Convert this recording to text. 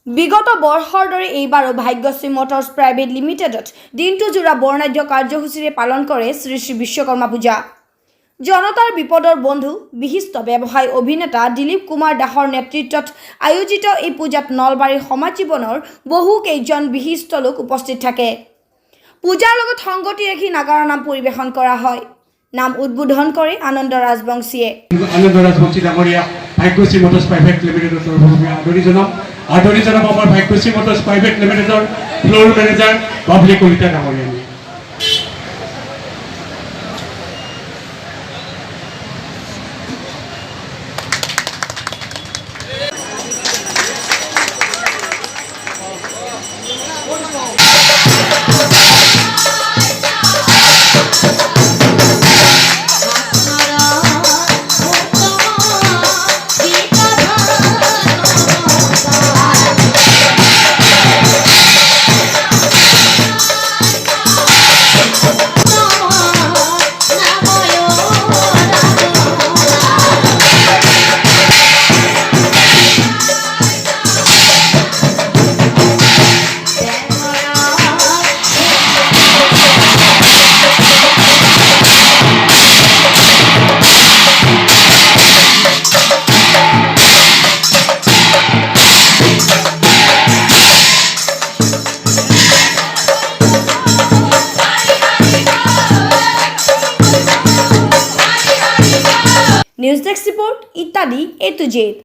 বিগত বৰ্ষৰ দৰে এইবাৰো ভাগ্যশ্ৰী মটৰ্ছ প্ৰাইভেট লিমিটেডত দিনটো জোৰা বৰ্ণাঢ্য কাৰ্যসূচীৰে পালন কৰে শ্ৰী শ্ৰী বিশ্বকৰ্মা পূজা। জনতাৰ বিপদৰ বন্ধু বিশিষ্ট ব্যৱসায়ী অভিনেতা দিলীপ কুমাৰ দাসৰ নেতৃত্বত আয়োজিত এই পূজাত নলবাৰীৰ সমাজ জীৱনৰ বহু কেইজন বিশিষ্ট লোক উপস্থিত থাকে। পূজাৰ লগত সংগতি ৰাখি নাগাৰা নাম পৰিৱেশন কৰা হয়। নাম উদ্বোধন কৰে আনন্দ ৰাজবংশীয়ে। আনন্দ ৰাজবংশী ডাঙৰীয়া ভাগ্যশ্ৰী মটৰ্ছ প্ৰাইভেট লিমিটেডৰ আদৰি জনাব আমাৰ ভাগ্যশ্ৰী মটৰ্ছ প্ৰাইভেট লিমিটেডৰ ফ্ল'ৰ মেনেজাৰ বাবলি কলিতা ডাঙৰীয়া। নিউজ ডেস্ক রিপোর্ট ইত্যাদি A to Z।